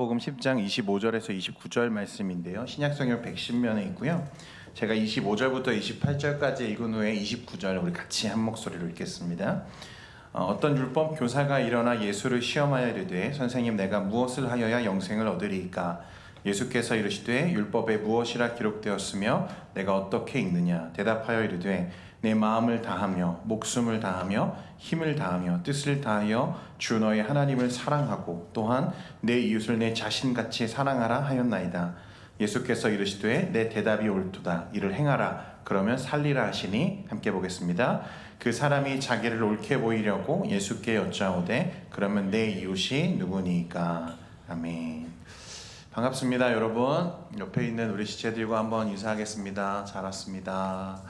복음 10장 25절에서 29절 말씀인데요. 신약성경 110면에 있고요. 제가 25절부터 28절까지 읽은 후에 29절 우리 같이 한 목소리로 읽겠습니다. 어떤 율법 교사가 일어나 예수를 시험하여 이르되 선생님 내가 무엇을 하여야 영생을 얻으리이까? 예수께서 이르시되 율법에 무엇이라 기록되었으며 내가 어떻게 읽느냐? 대답하여 이르되 내 마음을 다하며 목숨을 다하며 힘을 다하며 뜻을 다하여 주 너의 하나님을 사랑하고 또한 내 이웃을 내 자신같이 사랑하라 하였나이다. 예수께서 이르시되 내 대답이 옳도다. 이를 행하라. 그러면 살리라 하시니 함께 보겠습니다. 그 사람이 자기를 옳게 보이려고 예수께 여짜오되 그러면 내 이웃이 누구니까? 아멘. 반갑습니다, 여러분. 옆에 있는 우리 지체들과 한번 인사하겠습니다. 잘 왔습니다.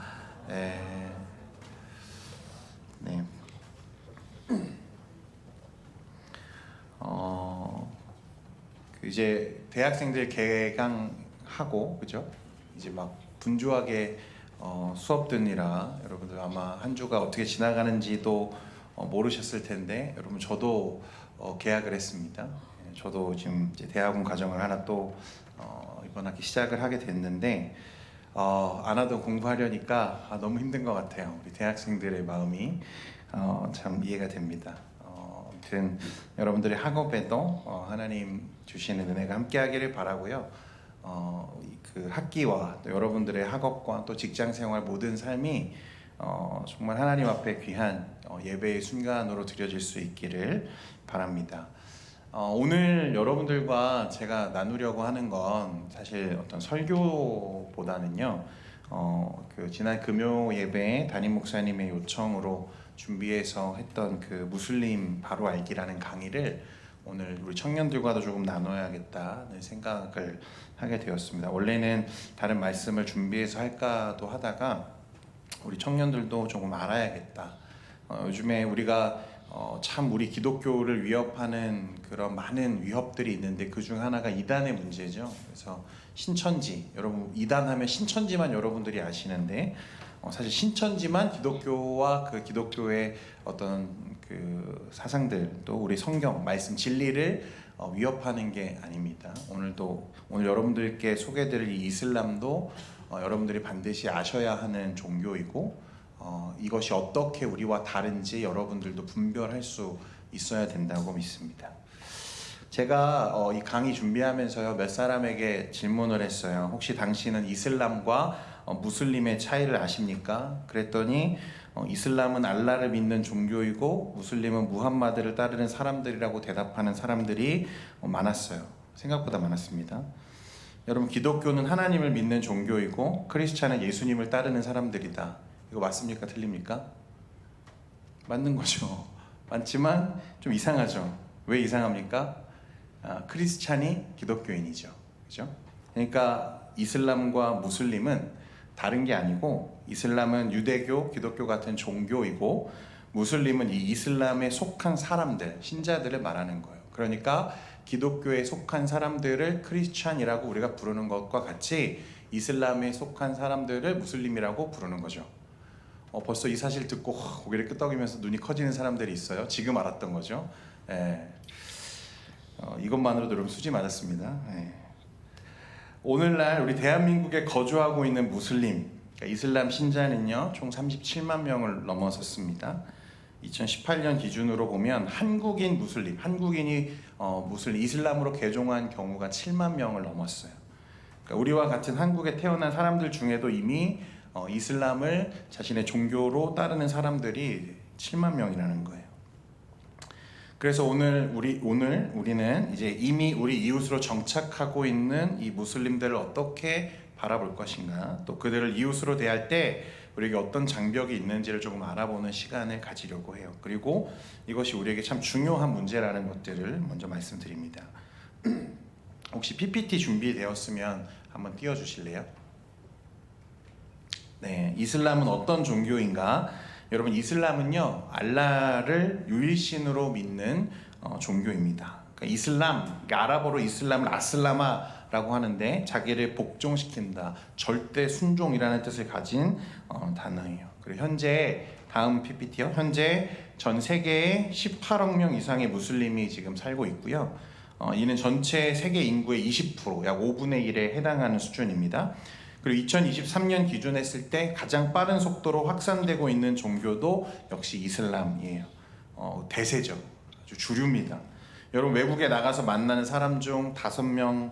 네. 이제 대학생들 개강하고 그죠? 이제 막 분주하게 수업 듣느라 여러분들 아마 한 주가 어떻게 지나가는지도 모르셨을 텐데 여러분 저도 개학을 했습니다. 저도 지금 이제 대학원 과정을 하나 또 이번 학기 시작을 하게 됐는데 안 하던 공부하려니까 너무 힘든 것 같아요. 우리 대학생들의 마음이 참 이해가 됩니다. 아무튼 여러분들의 학업에도 하나님 주시는 은혜가 함께하기를 바라고요. 그 학기와 또 여러분들의 학업과 또 직장생활 모든 삶이 정말 하나님 앞에 귀한 예배의 순간으로 드려질 수 있기를 바랍니다. 오늘 여러분들과 제가 나누려고 하는 건 사실 어떤 설교보다는요, 그 지난 금요 예배에 담임 목사님의 요청으로 준비해서 했던 그 무슬림 바로 알기라는 강의를 오늘 우리 청년들과도 조금 나눠야겠다는 생각을 하게 되었습니다. 원래는 다른 말씀을 준비해서 할까도 하다가 우리 청년들도 조금 알아야겠다. 요즘에 우리가 참 우리 기독교를 위협하는 그런 많은 위협들이 있는데 그 중 하나가 이단의 문제죠. 그래서 신천지, 여러분 이단하면 신천지만 여러분들이 아시는데 사실 신천지만 기독교와 그 기독교의 어떤 그 사상들 또 우리 성경 말씀 진리를 위협하는 게 아닙니다. 오늘 여러분들께 소개드릴 이 이슬람도 여러분들이 반드시 아셔야 하는 종교이고 이것이 어떻게 우리와 다른지 여러분들도 분별할 수 있어야 된다고 믿습니다. 제가 이 강의 준비하면서요 몇 사람에게 질문을 했어요. 혹시 당신은 이슬람과 무슬림의 차이를 아십니까? 그랬더니 이슬람은 알라를 믿는 종교이고 무슬림은 무함마드를 따르는 사람들이라고 대답하는 사람들이 많았어요. 생각보다 많았습니다. 여러분 기독교는 하나님을 믿는 종교이고 크리스찬은 예수님을 따르는 사람들이다. 이거 맞습니까? 틀립니까? 맞는 거죠. 맞지만 좀 이상하죠. 왜 이상합니까? 크리스찬이 기독교인이죠. 그죠? 그러니까 이슬람과 무슬림은 다른 게 아니고 이슬람은 유대교, 기독교 같은 종교이고 무슬림은 이 이슬람에 속한 사람들, 신자들을 말하는 거예요. 그러니까 기독교에 속한 사람들을 크리스찬이라고 우리가 부르는 것과 같이 이슬람에 속한 사람들을 무슬림이라고 부르는 거죠. 벌써 이 사실 듣고 고개를 끄덕이면서 눈이 커지는 사람들이 있어요. 지금 알았던 거죠. 이것만으로도 여러분 수지 맞았습니다. 오늘날 우리 대한민국에 거주하고 있는 무슬림, 그러니까 이슬람 신자는요 총 37만 명을 넘어섰습니다. 2018년 기준으로 보면 한국인 무슬림, 한국인이 무슬림 이슬람으로 개종한 경우가 7만 명을 넘었어요. 그러니까 우리와 같은 한국에 태어난 사람들 중에도 이미 이슬람을 자신의 종교로 따르는 사람들이 7만 명이라는 거예요. 그래서 오늘 우리는 이제 이미 우리 이웃으로 정착하고 있는 이 무슬림들을 어떻게 바라볼 것인가, 또 그들을 이웃으로 대할 때 우리에게 어떤 장벽이 있는지를 조금 알아보는 시간을 가지려고 해요. 그리고 이것이 우리에게 참 중요한 문제라는 것들을 먼저 말씀드립니다. 혹시 PPT 준비되었으면 한번 띄워주실래요? 네, 이슬람은 어떤 종교인가? 여러분 이슬람은요 알라를 유일신으로 믿는 종교입니다. 그러니까 이슬람, 그러니까 아랍어로 이슬람을 아슬라마라고 하는데 자기를 복종시킨다, 절대 순종이라는 뜻을 가진 단어예요. 그리고 현재 다음 PPT요. 현재 전 세계에 18억 명 이상의 무슬림이 지금 살고 있고요. 이는 전체 세계 인구의 20%, 약 5분의 1에 해당하는 수준입니다. 그리고 2023년 기준했을 때 가장 빠른 속도로 확산되고 있는 종교도 역시 이슬람이에요. 대세죠. 아주 주류입니다. 여러분 외국에 나가서 만나는 사람 중 5명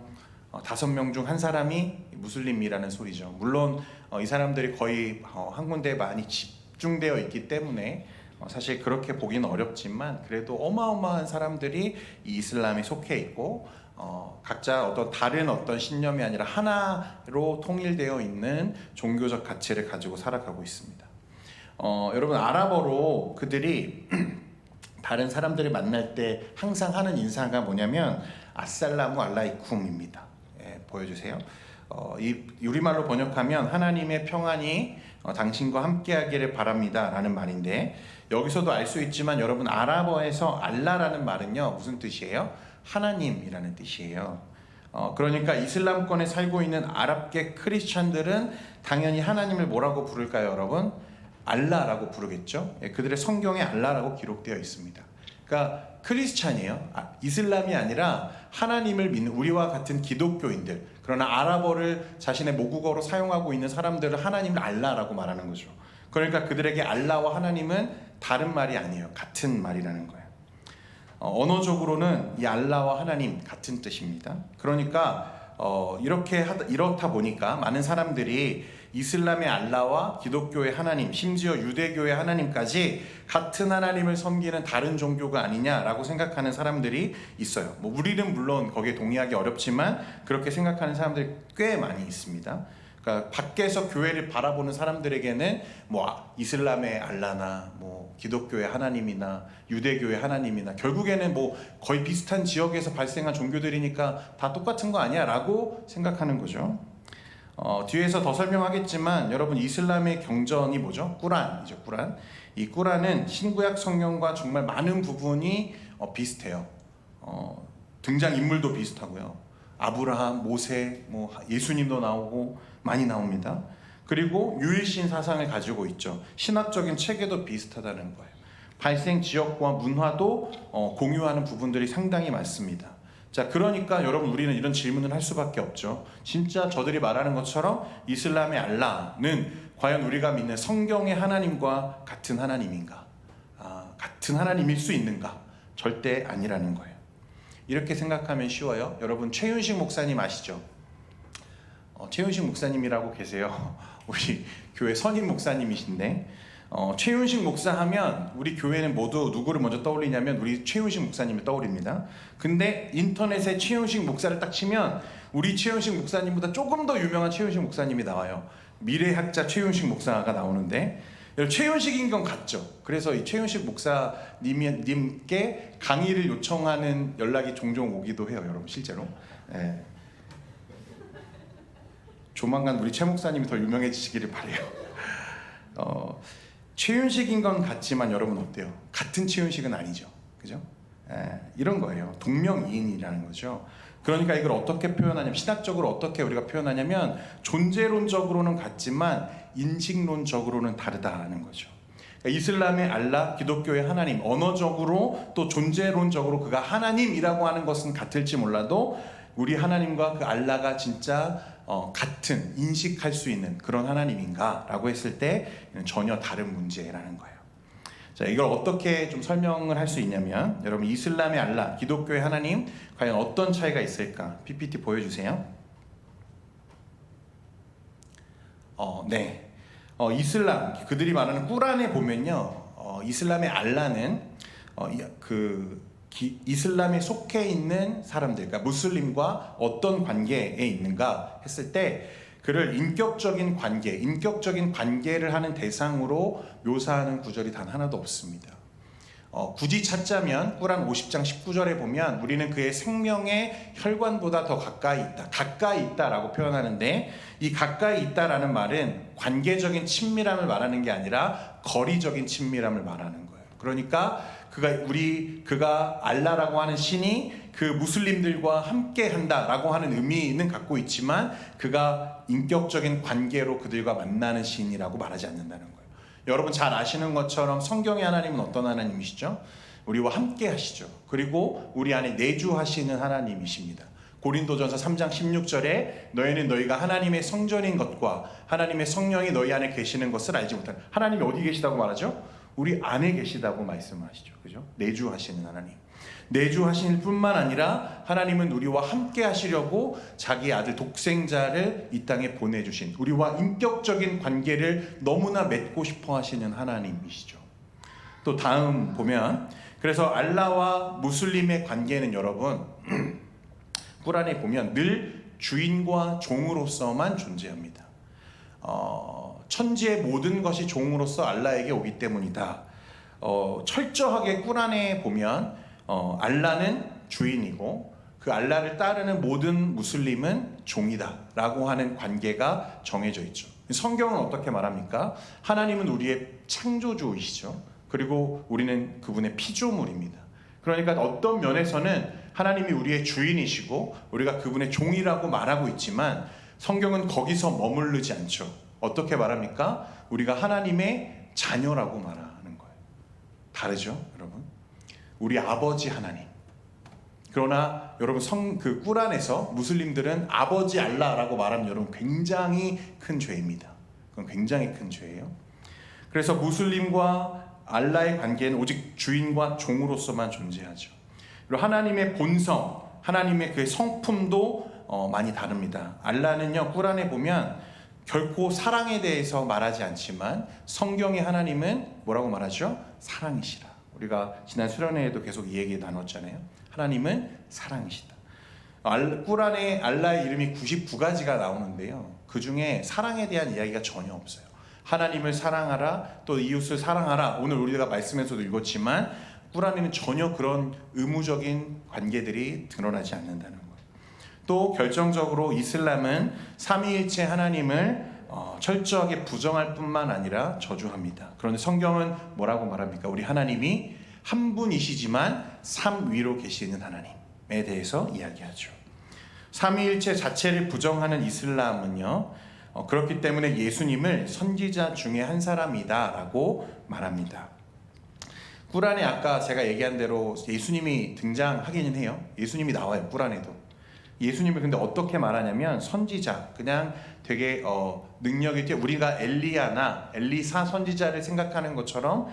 중 한 사람이 무슬림이라는 소리죠. 물론 이 사람들이 거의 한 군데에 많이 집중되어 있기 때문에 사실 그렇게 보기는 어렵지만 그래도 어마어마한 사람들이 이 이슬람에 속해 있고 각자 어떤 다른 어떤 신념이 아니라 하나로 통일되어 있는 종교적 가치를 가지고 살아가고 있습니다. 여러분 아랍어로 그들이 다른 사람들을 만날 때 항상 하는 인사가 뭐냐면 아살라무 알라이쿰입니다. 보여주세요. 이 우리말로 번역하면 하나님의 평안이 당신과 함께하기를 바랍니다 라는 말인데, 여기서도 알 수 있지만 여러분 아랍어에서 알라라는 말은요 무슨 뜻이에요? 하나님이라는 뜻이에요. 그러니까 이슬람권에 살고 있는 아랍계 크리스찬들은 당연히 하나님을 뭐라고 부를까요 여러분? 알라라고 부르겠죠. 그들의 성경에 알라라고 기록되어 있습니다. 그러니까 크리스찬이에요. 이슬람이 아니라 하나님을 믿는 우리와 같은 기독교인들, 그러나 아랍어를 자신의 모국어로 사용하고 있는 사람들을 하나님을 알라라고 말하는 거죠. 그러니까 그들에게 알라와 하나님은 다른 말이 아니에요. 같은 말이라는 거예요. 언어적으로는 이 알라와 하나님 같은 뜻입니다. 그러니까 이렇다 보니까 많은 사람들이 이슬람의 알라와 기독교의 하나님, 심지어 유대교의 하나님까지 같은 하나님을 섬기는 다른 종교가 아니냐라고 생각하는 사람들이 있어요. 우리는 물론 거기에 동의하기 어렵지만 그렇게 생각하는 사람들이 꽤 많이 있습니다. 그러니까 밖에서 교회를 바라보는 사람들에게는 이슬람의 알라나 기독교의 하나님이나 유대교의 하나님이나 결국에는 거의 비슷한 지역에서 발생한 종교들이니까 다 똑같은 거 아니야 라고 생각하는 거죠. 뒤에서 더 설명하겠지만 여러분 이슬람의 경전이 뭐죠? 꾸란이죠. 꾸란. 이 꾸란은 신구약 성경과 정말 많은 부분이 비슷해요. 등장인물도 비슷하고요. 아브라함, 모세, 예수님도 나오고 많이 나옵니다. 그리고 유일신 사상을 가지고 있죠. 신학적인 체계도 비슷하다는 거예요. 발생 지역과 문화도 공유하는 부분들이 상당히 많습니다. 자, 그러니까 여러분 우리는 이런 질문을 할 수밖에 없죠. 진짜 저들이 말하는 것처럼 이슬람의 알라는 과연 우리가 믿는 성경의 하나님과 같은 하나님인가? 같은 하나님일 수 있는가? 절대 아니라는 거예요. 이렇게 생각하면 쉬워요. 여러분 최윤식 목사님 아시죠? 최윤식 목사님이라고 계세요. 우리 교회 선임 목사님이신데 최윤식 목사 하면 우리 교회는 모두 누구를 먼저 떠올리냐면 우리 최윤식 목사님을 떠올립니다. 근데 인터넷에 최윤식 목사를 딱 치면 우리 최윤식 목사님보다 조금 더 유명한 최윤식 목사님이 나와요. 미래학자 최윤식 목사가 나오는데 최윤식인 건 같죠. 그래서 이 최윤식 목사님께 강의를 요청하는 연락이 종종 오기도 해요. 여러분 실제로. 네. 조만간 우리 최 목사님이 더 유명해지시기를 바래요. 최윤식인 건 같지만 여러분 어때요? 같은 최윤식은 아니죠. 그죠? 이런 거예요. 동명이인이라는 거죠. 그러니까 이걸 어떻게 표현하냐면 신학적으로 어떻게 우리가 표현하냐면 존재론적으로는 같지만 인식론적으로는 다르다는 거죠. 그러니까 이슬람의 알라, 기독교의 하나님, 언어적으로 또 존재론적으로 그가 하나님이라고 하는 것은 같을지 몰라도 우리 하나님과 그 알라가 진짜 같은 인식할 수 있는 그런 하나님인가 라고 했을 때 전혀 다른 문제라는 거예요. 자, 이걸 어떻게 좀 설명을 할 수 있냐면 여러분 이슬람의 알라, 기독교의 하나님 과연 어떤 차이가 있을까? PPT 보여주세요. 네. 이슬람 그들이 말하는 꾸란에 보면요, 이슬람의 알라는 이슬람에 속해 있는 사람들, 그러니까 무슬림과 어떤 관계에 있는가 했을 때 그를 인격적인 관계를 하는 대상으로 묘사하는 구절이 단 하나도 없습니다. 굳이 찾자면 꾸란 50장 19절에 보면 우리는 그의 생명의 혈관보다 더 가까이 있다라고 표현하는데, 이 가까이 있다라는 말은 관계적인 친밀함을 말하는 게 아니라 거리적인 친밀함을 말하는 거예요. 그러니까 그가 알라라고 하는 신이 그 무슬림들과 함께 한다라고 하는 의미는 갖고 있지만 그가 인격적인 관계로 그들과 만나는 신이라고 말하지 않는다는 거예요. 여러분 잘 아시는 것처럼 성경의 하나님은 어떤 하나님이시죠? 우리와 함께 하시죠. 그리고 우리 안에 내주하시는 하나님이십니다. 고린도전서 3장 16절에 너희는 너희가 하나님의 성전인 것과 하나님의 성령이 너희 안에 계시는 것을 알지 못하는, 하나님이 어디 계시다고 말하죠? 우리 안에 계시다고 말씀하시죠. 그죠? 내주하시는 하나님. 내주하실 뿐만 아니라 하나님은 우리와 함께 하시려고 자기 아들 독생자를 이 땅에 보내주신, 우리와 인격적인 관계를 너무나 맺고 싶어 하시는 하나님이시죠. 또 다음 보면, 그래서 알라와 무슬림의 관계는 여러분 꾸란에 보면 늘 주인과 종으로서만 존재합니다. 천지의 모든 것이 종으로서 알라에게 오기 때문이다. 철저하게 꾸란에 보면 알라는 주인이고 그 알라를 따르는 모든 무슬림은 종이다 라고 하는 관계가 정해져 있죠. 성경은 어떻게 말합니까? 하나님은 우리의 창조주이시죠. 그리고 우리는 그분의 피조물입니다. 그러니까 어떤 면에서는 하나님이 우리의 주인이시고 우리가 그분의 종이라고 말하고 있지만 성경은 거기서 머무르지 않죠. 어떻게 말합니까? 우리가 하나님의 자녀라고 말하는 거예요. 다르죠, 여러분? 우리 아버지 하나님. 그러나 여러분 그 꾸란에서 무슬림들은 아버지 알라라고 말하면 여러분 굉장히 큰 죄입니다. 그건 굉장히 큰 죄예요. 그래서 무슬림과 알라의 관계는 오직 주인과 종으로서만 존재하죠. 그리고 하나님의 본성, 하나님의 그 성품도 많이 다릅니다. 알라는요, 꾸란에 보면 결코 사랑에 대해서 말하지 않지만 성경의 하나님은 뭐라고 말하죠? 사랑이시라. 우리가 지난 수련회에도 계속 이 얘기 나눴잖아요. 하나님은 사랑이시다. 꾸란에 알라의 이름이 99가지가 나오는데요, 그 중에 사랑에 대한 이야기가 전혀 없어요. 하나님을 사랑하라, 또 이웃을 사랑하라, 오늘 우리가 말씀에서도 읽었지만 꾸란에는 전혀 그런 의무적인 관계들이 드러나지 않는다는 거예요. 또 결정적으로 이슬람은 삼위일체 하나님을 철저하게 부정할 뿐만 아니라 저주합니다. 그런데 성경은 뭐라고 말합니까? 우리 하나님이 한 분이시지만 삼위로 계시는 하나님에 대해서 이야기하죠. 삼위일체 자체를 부정하는 이슬람은요, 그렇기 때문에 예수님을 선지자 중에 한 사람이다라고 말합니다. 꾸란에 아까 제가 얘기한 대로 예수님이 등장하기는 해요. 예수님이 나와요, 꾸란에도. 예수님을 근데 어떻게 말하냐면 선지자, 그냥 되게 능력이 뛰어, 우리가 엘리야나 엘리사 선지자를 생각하는 것처럼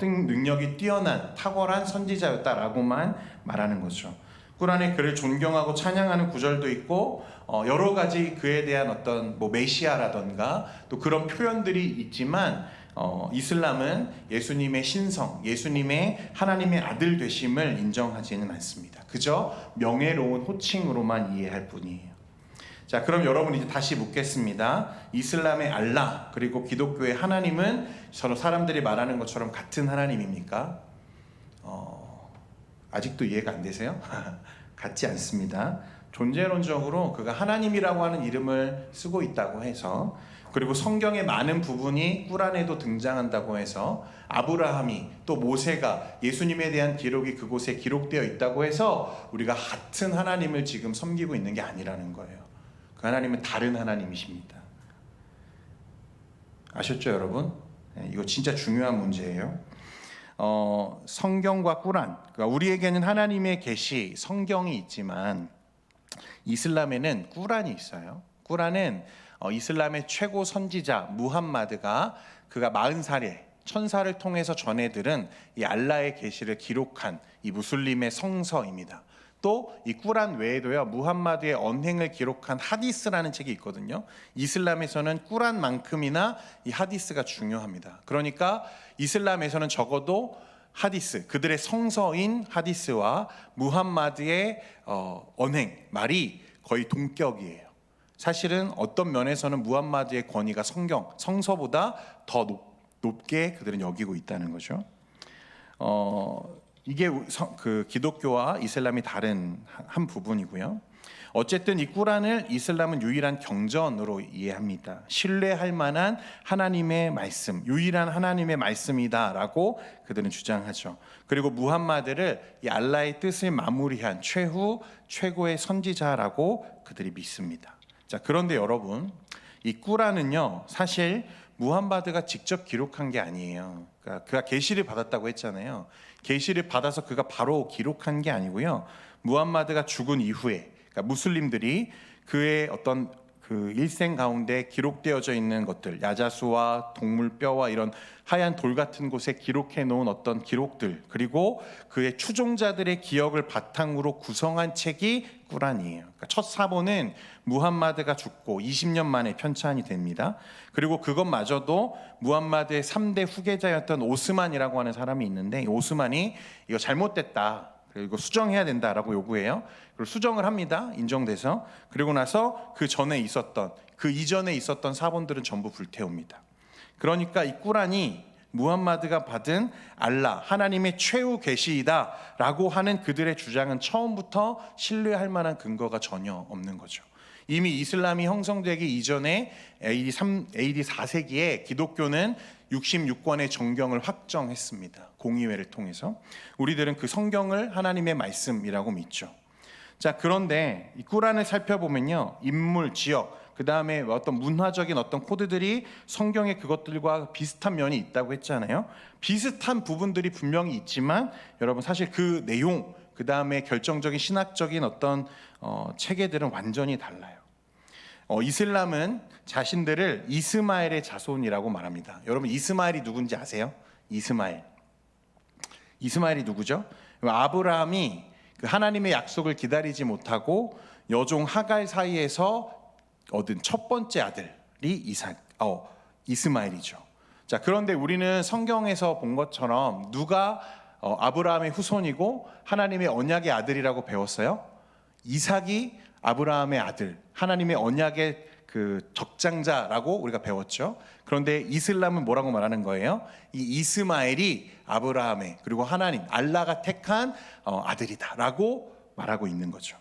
능력이 뛰어난 탁월한 선지자였다라고만 말하는 거죠. 꾸란에 그를 존경하고 찬양하는 구절도 있고 여러 가지 그에 대한 어떤 메시아라던가 또 그런 표현들이 있지만 이슬람은 예수님의 신성, 예수님의 하나님의 아들 되심을 인정하지는 않습니다. 그저 명예로운 호칭으로만 이해할 뿐이에요. 자, 그럼 여러분 이제 다시 묻겠습니다. 이슬람의 알라 그리고 기독교의 하나님은 서로 사람들이 말하는 것처럼 같은 하나님입니까? 아직도 이해가 안 되세요? 같지 않습니다. 존재론적으로 그가 하나님이라고 하는 이름을 쓰고 있다고 해서, 그리고 성경의 많은 부분이 꾸란에도 등장한다고 해서, 아브라함이 또 모세가 예수님에 대한 기록이 그곳에 기록되어 있다고 해서 우리가 같은 하나님을 지금 섬기고 있는 게 아니라는 거예요. 그 하나님은 다른 하나님이십니다. 아셨죠, 여러분? 이거 진짜 중요한 문제예요. 성경과 꾸란, 그러니까 우리에게는 하나님의 계시, 성경이 있지만 이슬람에는 꾸란이 있어요. 꾸란은 이슬람의 최고 선지자 무함마드가 그가 40살에 천사를 통해서 전해 들은 이 알라의 계시를 기록한 이 무슬림의 성서입니다. 또 이 꾸란 외에도요, 무함마드의 언행을 기록한 하디스라는 책이 있거든요. 이슬람에서는 꾸란만큼이나 이 하디스가 중요합니다. 그러니까 이슬람에서는 적어도 하디스, 그들의 성서인 하디스와 무함마드의 언행, 말이 거의 동격이에요. 사실은 어떤 면에서는 무함마드의 권위가 성서보다 더 높게 그들은 여기고 있다는 거죠. 이게 그 기독교와 이슬람이 다른 한 부분이고요. 어쨌든 이 꾸란을 이슬람은 유일한 경전으로 이해합니다. 신뢰할 만한 하나님의 말씀, 유일한 하나님의 말씀이다라고 그들은 주장하죠. 그리고 무함마드를 이 알라의 뜻을 마무리한 최고의 선지자라고 그들이 믿습니다. 자, 그런데 여러분, 이 꾸란은요, 사실 무함마드가 직접 기록한 게 아니에요. 그러니까 그가 계시를 받았다고 했잖아요. 계시를 받아서 그가 바로 기록한 게 아니고요. 무함마드가 죽은 이후에, 그러니까 무슬림들이 그의 어떤 그 일생 가운데 기록되어져 있는 것들, 야자수와 동물 뼈와 이런 하얀 돌 같은 곳에 기록해 놓은 어떤 기록들, 그리고 그의 추종자들의 기억을 바탕으로 구성한 책이 꾸란이에요. 그러니까 첫 사본은 무함마드가 죽고 20년 만에 편찬이 됩니다. 그리고 그것마저도 무함마드의 3대 후계자였던 오스만이라고 하는 사람이 있는데, 오스만이 이거 잘못됐다, 그리고 수정해야 된다라고 요구해요. 그리고 수정을 합니다. 인정돼서. 그리고 나서 그 전에 있었던, 그 이전에 있었던 사본들은 전부 불태웁니다. 그러니까 이 꾸란이 무함마드가 받은 알라, 하나님의 최후 계시이다라고 하는 그들의 주장은 처음부터 신뢰할 만한 근거가 전혀 없는 거죠. 이미 이슬람이 형성되기 이전에 AD 4세기에 기독교는 66권의 정경을 확정했습니다. 공의회를 통해서. 우리들은 그 성경을 하나님의 말씀이라고 믿죠. 자, 그런데 이 꾸란을 살펴보면요, 인물, 지역, 그 다음에 어떤 문화적인 어떤 코드들이 성경에 그것들과 비슷한 면이 있다고 했잖아요. 비슷한 부분들이 분명히 있지만 여러분, 사실 그 내용, 그 다음에 결정적인 신학적인 어떤 체계들은 완전히 달라요. 이슬람은 자신들을 이스마엘의 자손이라고 말합니다. 여러분, 이스마엘이 누군지 아세요? 이스마엘이 누구죠? 아브라함이 그 하나님의 약속을 기다리지 못하고 여종 하갈 사이에서 얻은 첫 번째 아들이 이스마엘이죠. 자, 그런데 우리는 성경에서 본 것처럼 누가 아브라함의 후손이고 하나님의 언약의 아들이라고 배웠어요? 이삭이 아브라함의 아들, 하나님의 언약의 그 적장자라고 우리가 배웠죠. 그런데 이슬람은 뭐라고 말하는 거예요? 이 이스마엘이 아브라함의, 그리고 하나님 알라가 택한 아들이다라고 말하고 있는 거죠.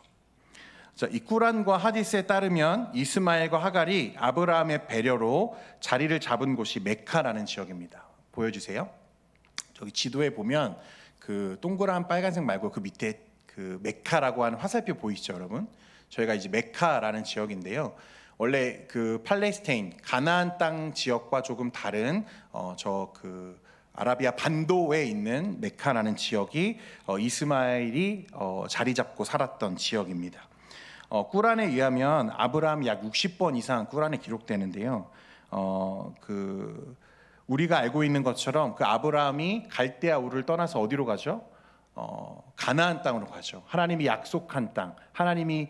자, 이 꾸란과 하디스에 따르면 이스마엘과 하갈이 아브라함의 배려로 자리를 잡은 곳이 메카라는 지역입니다. 보여주세요. 저기 지도에 보면 그 동그란 빨간색 말고 그 밑에 그 메카라고 하는 화살표 보이시죠, 여러분? 저희가 이제 메카라는 지역인데요. 원래 그 팔레스타인 가나안 땅 지역과 조금 다른 저 그 아라비아 반도에 있는 메카라는 지역이 이스마엘이 자리 잡고 살았던 지역입니다. 꾸란에 의하면 아브라함이 약 60번 이상 꾸란에 기록되는데요. 그 우리가 알고 있는 것처럼 그 아브라함이 갈대아 우르를 떠나서 어디로 가죠? 가나안 땅으로 가죠. 하나님이 약속한 땅, 하나님이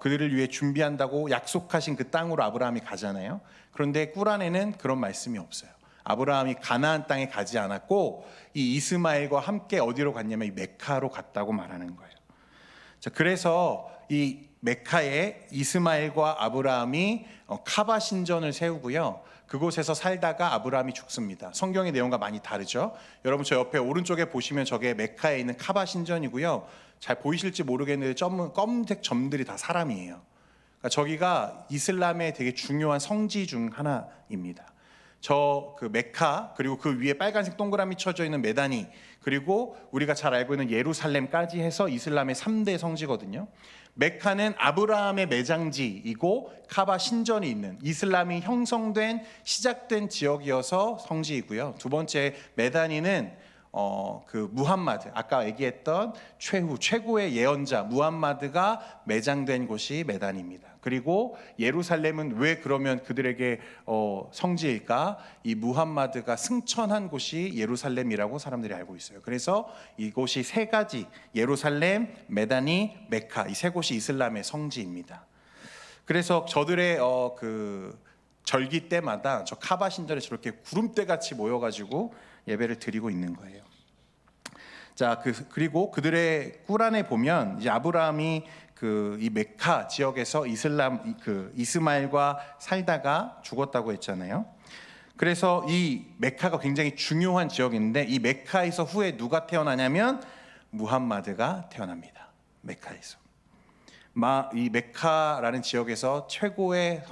그들을 위해 준비한다고 약속하신 그 땅으로 아브라함이 가잖아요. 그런데 꾸란에는 그런 말씀이 없어요. 아브라함이 가나안 땅에 가지 않았고 이 이스마엘과 함께 어디로 갔냐면 이 메카로 갔다고 말하는 거예요. 자, 그래서 이 메카에 이스마엘과 아브라함이 카바 신전을 세우고요. 그곳에서 살다가 아브라함이 죽습니다. 성경의 내용과 많이 다르죠. 여러분, 저 옆에 오른쪽에 보시면 저게 메카에 있는 카바 신전이고요. 잘 보이실지 모르겠는데 검은색 점들이 다 사람이에요. 그러니까 저기가 이슬람의 되게 중요한 성지 중 하나입니다. 저 그 메카, 그리고 그 위에 빨간색 동그라미 쳐져 있는 메다니, 그리고 우리가 잘 알고 있는 예루살렘까지 해서 이슬람의 3대 성지거든요. 메카는 아브라함의 매장지이고 카바 신전이 있는 이슬람이 형성된 시작된 지역이어서 성지이고요. 두 번째 메다니는 그 무함마드, 아까 얘기했던 최고의 예언자 무함마드가 매장된 곳이 메단입니다. 그리고 예루살렘은 왜 그러면 그들에게 성지일까? 이 무함마드가 승천한 곳이 예루살렘이라고 사람들이 알고 있어요. 그래서 이곳이 세 가지, 예루살렘, 메다니, 메카, 이 세 곳이 이슬람의 성지입니다. 그래서 저들의 그 절기 때마다 저 카바 신전에 저렇게 구름대 같이 모여가지고 예배를 드리고 있는 거예요. 자, 그리고 그들의 꾸란에 보면 이제 아브라함이 이 메카 지역에서 이스마엘과 살다가 죽었다고 했잖아요. 그래서 이 메카가 굉장히 중요한 지역인데 이 메카에서 후에 누가 태어나냐면 무함마드가 태어납니다. 메카에서. 이 메카라는 지역에서 최후의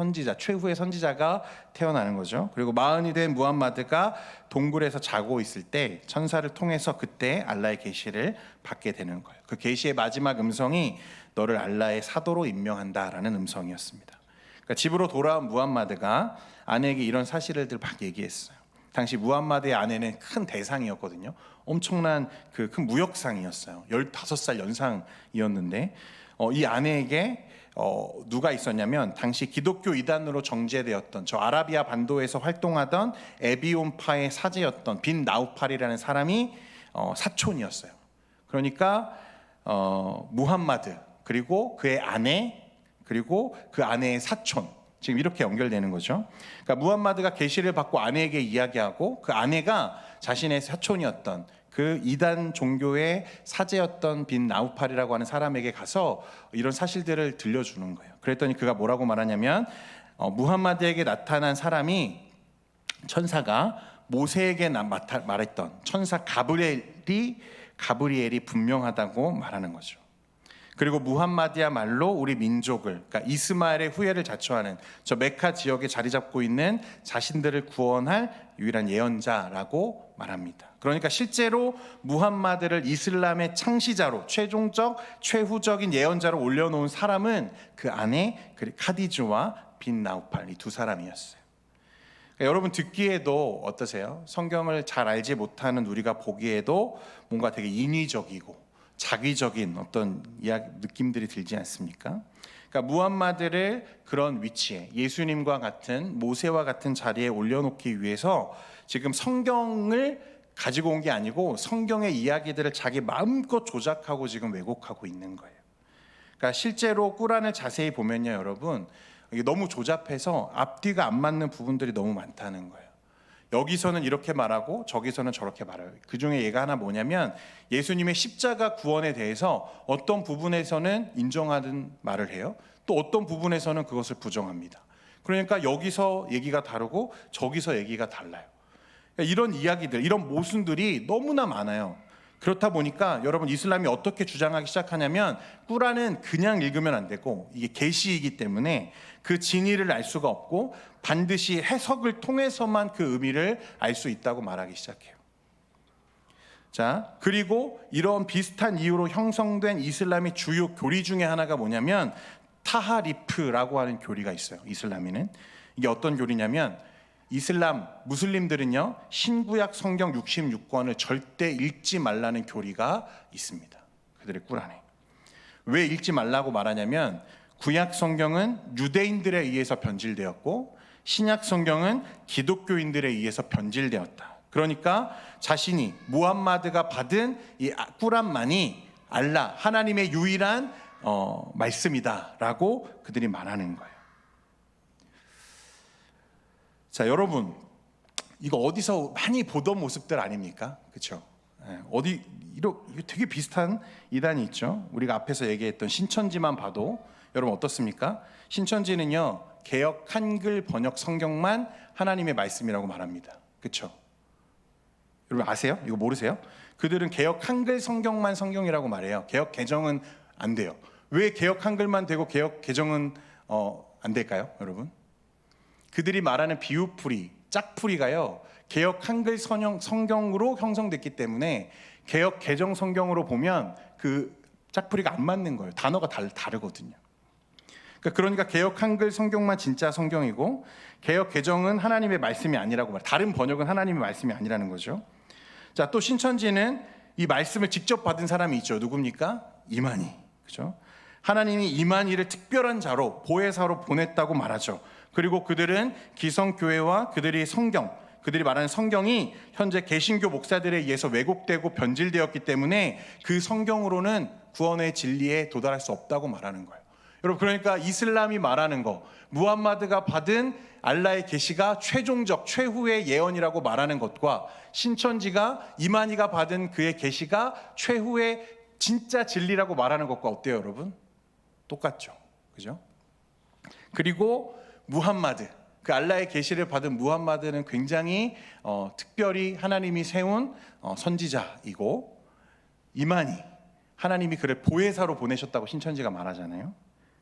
선지자가 태어나는 거죠. 그리고 마흔이 된 무함마드가 동굴에서 자고 있을 때 천사를 통해서 그때 알라의 계시를 받게 되는 거예요. 그 계시의 마지막 음성이 너를 알라의 사도로 임명한다라는 음성이었습니다. 그러니까 집으로 돌아온 무함마드가 아내에게 이런 사실을 막 얘기했어요. 당시 무함마드의 아내는 큰 대상이었거든요. 엄청난 그 큰 무역상이었어요. 15살 연상이었는데 이 아내에게 누가 있었냐면 당시 기독교 이단으로 정죄되었던 저 아라비아 반도에서 활동하던 에비온파의 사제였던 빈 나우팔이라는 사람이 사촌이었어요. 그러니까 무함마드 그리고 그의 아내 그리고 그 아내의 사촌 지금 이렇게 연결되는 거죠. 그러니까 무함마드가 계시를 받고 아내에게 이야기하고 그 아내가 자신의 사촌이었던 그 이단 종교의 사제였던 빈 나우팔이라고 하는 사람에게 가서 이런 사실들을 들려주는 거예요. 그랬더니 그가 뭐라고 말하냐면 무함마드에게 나타난 사람이 천사가 모세에게 말했던 천사 가브리엘이 분명하다고 말하는 거죠. 그리고 무함마드야말로 우리 민족을 그러니까 이스마엘의 후예를 자처하는 저 메카 지역에 자리 잡고 있는 자신들을 구원할 유일한 예언자라고 말합니다. 그러니까 실제로 무함마드를 이슬람의 창시자로 최후적인 예언자로 올려놓은 사람은 그 아내 카디주와 빈 나우팔 이 두 사람이었어요. 그러니까 여러분 듣기에도 어떠세요? 성경을 잘 알지 못하는 우리가 보기에도 뭔가 되게 인위적이고 자기적인 어떤 느낌들이 들지 않습니까? 그러니까 무함마드를 그런 위치에 예수님과 같은 모세와 같은 자리에 올려놓기 위해서 지금 성경을 가지고 온 게 아니고 성경의 이야기들을 자기 마음껏 조작하고 지금 왜곡하고 있는 거예요. 그러니까 실제로 꾸란을 자세히 보면요, 여러분 이게 너무 조잡해서 앞뒤가 안 맞는 부분들이 너무 많다는 거예요. 여기서는 이렇게 말하고 저기서는 저렇게 말해요. 그 중에 얘가 하나 뭐냐면 예수님의 십자가 구원에 대해서 어떤 부분에서는 인정하는 말을 해요. 또 어떤 부분에서는 그것을 부정합니다. 그러니까 여기서 얘기가 다르고 저기서 얘기가 달라요. 이런 이야기들, 이런 모순들이 너무나 많아요. 그렇다 보니까 여러분 이슬람이 어떻게 주장하기 시작하냐면 꾸란은 그냥 읽으면 안 되고 이게 계시이기 때문에 그 진위를 알 수가 없고 반드시 해석을 통해서만 그 의미를 알 수 있다고 말하기 시작해요. 자, 그리고 이런 비슷한 이유로 형성된 이슬람의 주요 교리 중에 하나가 뭐냐면 타하리프라고 하는 교리가 있어요. 이슬람에는 이게 어떤 교리냐면 무슬림들은요 신구약 성경 66권을 절대 읽지 말라는 교리가 있습니다. 그들의 꾸란에. 왜 읽지 말라고 말하냐면 구약 성경은 유대인들에 의해서 변질되었고 신약 성경은 기독교인들에 의해서 변질되었다. 그러니까 자신이 무함마드가 받은 이 꾸란만이 알라 하나님의 유일한 말씀이다라고 그들이 말하는 거예요. 자, 여러분 이거 어디서 많이 보던 모습들 아닙니까? 그렇죠? 이거 되게 비슷한 이단이 있죠. 우리가 앞에서 얘기했던 신천지만 봐도 여러분 어떻습니까? 신천지는요 개역 한글 번역 성경만 하나님의 말씀이라고 말합니다. 그렇죠? 여러분 아세요? 이거 모르세요? 그들은 개역 한글 성경만 성경이라고 말해요. 개역 개정은 안 돼요. 왜 개역 한글만 되고 개역 개정은 안 될까요, 여러분? 그들이 말하는 비유풀이, 짝풀이가요 개역 한글 성경으로 형성됐기 때문에 개역 개정 성경으로 보면 그 짝풀이가 안 맞는 거예요. 단어가 다르거든요. 그러니까 개역 한글 성경만 진짜 성경이고 개역 개정은 하나님의 말씀이 아니라고 말해요. 다른 번역은 하나님의 말씀이 아니라는 거죠. 자, 또 신천지는 이 말씀을 직접 받은 사람이 있죠. 누굽니까? 이만희. 그죠? 하나님이 이만희를 특별한 자로 보혜사로 보냈다고 말하죠. 그리고 그들은 기성교회와 그들이 말하는 성경이 현재 개신교 목사들에 의해서 왜곡되고 변질되었기 때문에 그 성경으로는 구원의 진리에 도달할 수 없다고 말하는 거예요. 여러분 그러니까 이슬람이 말하는 거 무함마드가 받은 알라의 계시가 최후의 예언이라고 말하는 것과 신천지가 이만희가 받은 그의 계시가 최후의 진짜 진리라고 말하는 것과 어때요, 여러분? 똑같죠. 그죠? 그리고 무함마드, 그 알라의 계시를 받은 무함마드는 굉장히 특별히 하나님이 세운 선지자이고 이만희, 하나님이 그를 보혜사로 보내셨다고 신천지가 말하잖아요.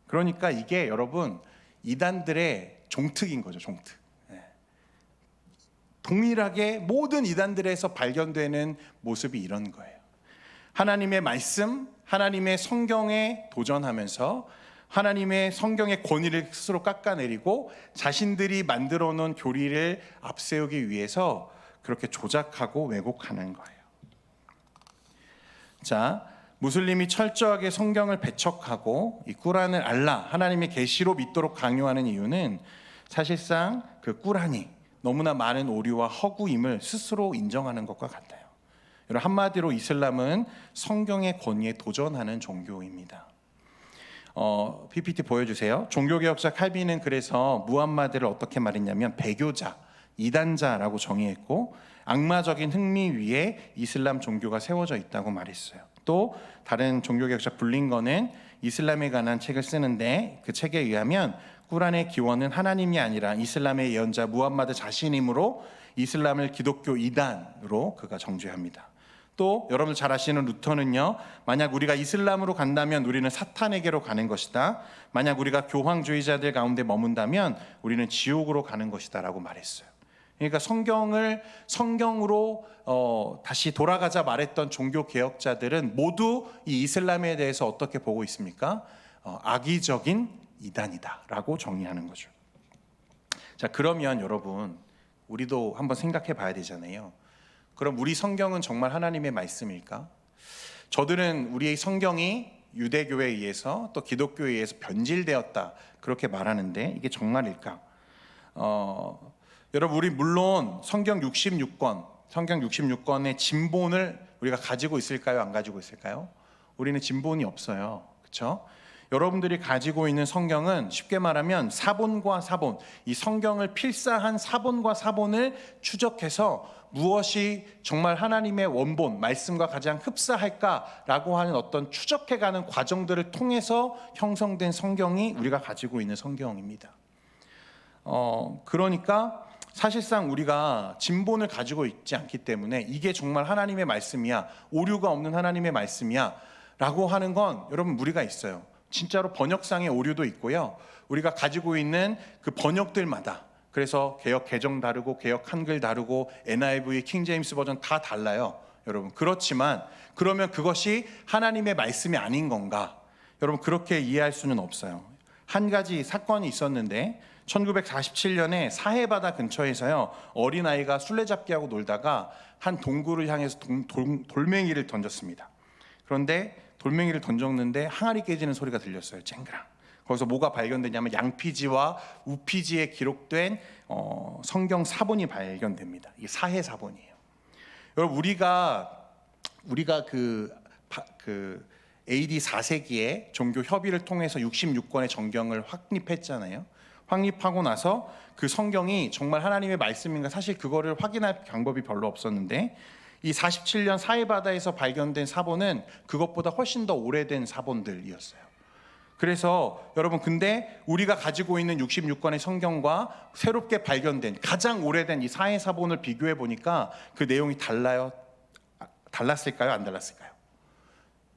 그러니까 이게 여러분 이단들의 종특인 거죠, 종특. 동일하게 모든 이단들에서 발견되는 모습이 이런 거예요. 하나님의 말씀, 하나님의 성경에 도전하면서 하나님의 성경의 권위를 스스로 깎아내리고 자신들이 만들어 놓은 교리를 앞세우기 위해서 그렇게 조작하고 왜곡하는 거예요. 자, 무슬림이 철저하게 성경을 배척하고 이 꾸란을 알라, 하나님의 계시로 믿도록 강요하는 이유는 사실상 그 꾸란이 너무나 많은 오류와 허구임을 스스로 인정하는 것과 같아요. 여러분, 한마디로 이슬람은 성경의 권위에 도전하는 종교입니다. PPT 보여주세요. 종교개혁자 칼빈은 그래서 무함마드를 어떻게 말했냐면 배교자, 이단자라고 정의했고 악마적인 흥미 위에 이슬람 종교가 세워져 있다고 말했어요. 또 다른 종교개혁자 블링건은 이슬람에 관한 책을 쓰는데 그 책에 의하면 꾸란의 기원은 하나님이 아니라 이슬람의 예언자 무함마드 자신이므로 이슬람을 기독교 이단으로 그가 정죄합니다. 또 여러분들 잘 아시는 루터는요, 만약 우리가 이슬람으로 간다면 우리는 사탄에게로 가는 것이다. 만약 우리가 교황주의자들 가운데 머문다면 우리는 지옥으로 가는 것이다 라고 말했어요. 그러니까 성경으로 다시 돌아가자 말했던 종교 개혁자들은 모두 이 이슬람에 대해서 어떻게 보고 있습니까? 악의적인 이단이다 라고 정의하는 거죠. 자, 그러면 여러분, 우리도 한번 생각해 봐야 되잖아요. 그럼 우리 성경은 정말 하나님의 말씀일까? 저들은 우리의 성경이 유대교에 의해서 또 기독교에 의해서 변질되었다 그렇게 말하는데 이게 정말일까? 여러분, 우리 물론 성경 66권의 진본을 우리가 가지고 있을까요? 안 가지고 있을까요? 우리는 진본이 없어요. 그렇죠? 여러분들이 가지고 있는 성경은 쉽게 말하면 사본과 사본, 이 성경을 필사한 사본과 사본을 추적해서 무엇이 정말 하나님의 원본, 말씀과 가장 흡사할까라고 하는 어떤 추적해가는 과정들을 통해서 형성된 성경이 우리가 가지고 있는 성경입니다. 그러니까 사실상 우리가 진본을 가지고 있지 않기 때문에 이게 정말 하나님의 말씀이야, 오류가 없는 하나님의 말씀이야 라고 하는 건 여러분 무리가 있어요. 진짜로 번역상의 오류도 있고요, 우리가 가지고 있는 그 번역들마다, 그래서 개역 개정 다르고 개역 한글 다르고 NIV, 킹제임스 버전 다 달라요 여러분. 그렇지만 그러면 그것이 하나님의 말씀이 아닌 건가? 여러분, 그렇게 이해할 수는 없어요. 한 가지 사건이 있었는데 1947년에 사해바다 근처에서요, 어린아이가 술래잡기하고 놀다가 한 동굴을 향해서 돌멩이를 던졌습니다. 그런데 돌멩이를 던졌는데 항아리 깨지는 소리가 들렸어요. 쨍그랑. 거기서 뭐가 발견되냐면 양피지와 우피지에 기록된 성경 사본이 발견됩니다. 이게 사해 사본이에요. 여러분, 우리가 그 AD 4세기에 종교 협의를 통해서 66권의 정경을 확립했잖아요. 확립하고 나서 그 성경이 정말 하나님의 말씀인가, 사실 그거를 확인할 방법이 별로 없었는데 이 47년 사해바다에서 발견된 사본은 그것보다 훨씬 더 오래된 사본들이었어요. 그래서 여러분, 근데 우리가 가지고 있는 66권의 성경과 새롭게 발견된 가장 오래된 이 사해 사본을 비교해 보니까 그 내용이 달라요? 달랐을까요? 안 달랐을까요?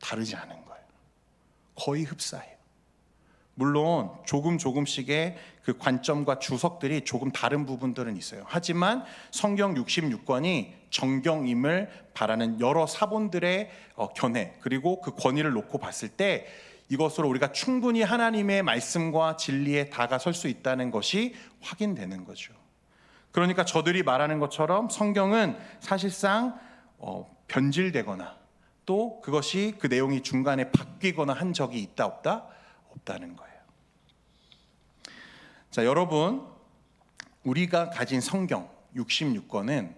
다르지 않은 거예요. 거의 흡사해요. 물론 조금씩의 그 관점과 주석들이 조금 다른 부분들은 있어요. 하지만 성경 66권이 정경임을 바라는 여러 사본들의 견해, 그리고 그 권위를 놓고 봤을 때 이것으로 우리가 충분히 하나님의 말씀과 진리에 다가설 수 있다는 것이 확인되는 거죠. 그러니까 저들이 말하는 것처럼 성경은 사실상 변질되거나 또 그것이 그 내용이 중간에 바뀌거나 한 적이 있다 없다? 없다는 거예요. 자, 여러분, 우리가 가진 성경 66권은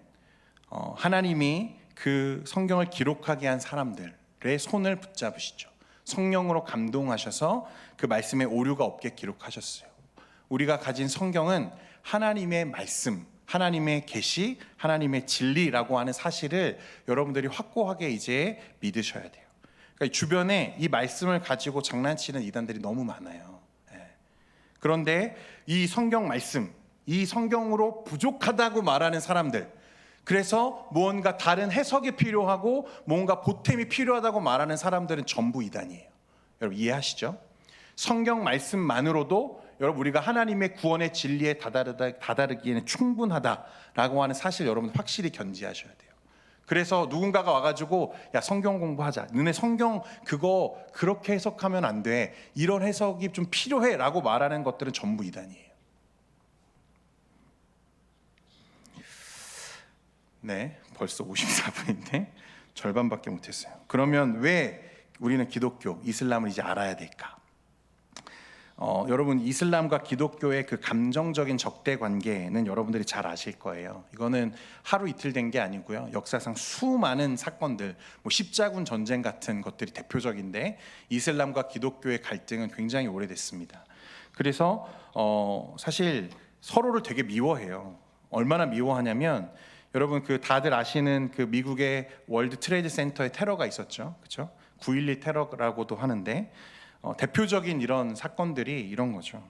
하나님이 그 성경을 기록하게 한 사람들의 손을 붙잡으시죠. 성령으로 감동하셔서 그 말씀에 오류가 없게 기록하셨어요. 우리가 가진 성경은 하나님의 말씀, 하나님의 계시, 하나님의 진리라고 하는 사실을 여러분들이 확고하게 이제 믿으셔야 돼요. 그러니까 주변에 이 말씀을 가지고 장난치는 이단들이 너무 많아요. 그런데 이 성경 말씀, 이 성경으로 부족하다고 말하는 사람들, 그래서 무언가 다른 해석이 필요하고 뭔가 보탬이 필요하다고 말하는 사람들은 전부 이단이에요. 여러분 이해하시죠? 성경 말씀만으로도 여러분 우리가 하나님의 구원의 진리에 다다르기에는 충분하다라고 하는 사실 여러분 확실히 견지하셔야 돼요. 그래서 누군가가 와가지고 야 성경 공부하자. 너네 성경 그거 그렇게 해석하면 안 돼. 이런 해석이 좀 필요해라고 말하는 것들은 전부 이단이에요. 네, 벌써 54분인데 절반밖에 못했어요. 그러면 왜 우리는 기독교, 이슬람을 이제 알아야 될까? 여러분 이슬람과 기독교의 그 감정적인 적대 관계는 여러분들이 잘 아실 거예요. 이거는 하루 이틀 된 게 아니고요. 역사상 수많은 사건들, 뭐 십자군 전쟁 같은 것들이 대표적인데 이슬람과 기독교의 갈등은 굉장히 오래됐습니다. 그래서 사실 서로를 되게 미워해요. 얼마나 미워하냐면 여러분 그 다들 아시는 그 미국의 월드 트레이드 센터의 테러가 있었죠, 그렇죠? 9.11 테러라고도 하는데. 대표적인 이런 사건들이 이런 거죠.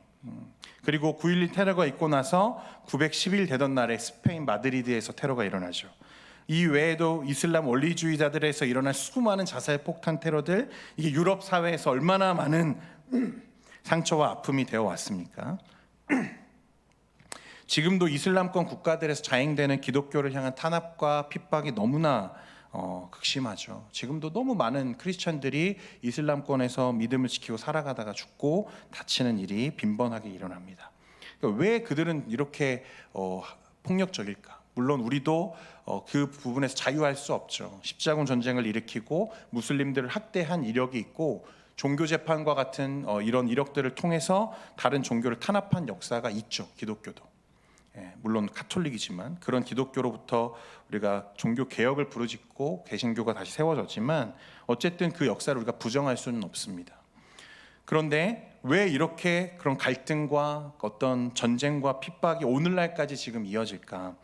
그리고 9.11 테러가 있고 나서 910일 되던 날에 스페인 마드리드에서 테러가 일어나죠. 이 외에도 이슬람 원리주의자들에서 일어난 수많은 자살 폭탄 테러들, 이게 유럽 사회에서 얼마나 많은 상처와 아픔이 되어 왔습니까? 지금도 이슬람권 국가들에서 자행되는 기독교를 향한 탄압과 핍박이 너무나 극심하죠. 지금도 너무 많은 크리스천들이 이슬람권에서 믿음을 지키고 살아가다가 죽고 다치는 일이 빈번하게 일어납니다. 그러니까 왜 그들은 이렇게 폭력적일까? 물론 우리도 그 부분에서 자유할 수 없죠. 십자군 전쟁을 일으키고 무슬림들을 학대한 이력이 있고 종교 재판과 같은 이런 이력들을 통해서 다른 종교를 탄압한 역사가 있죠. 기독교도. 물론 카톨릭이지만 그런 기독교로부터 우리가 종교 개혁을 부르짖고 개신교가 다시 세워졌지만 어쨌든 그 역사를 우리가 부정할 수는 없습니다. 그런데 왜 이렇게 그런 갈등과 어떤 전쟁과 핍박이 오늘날까지 지금 이어질까?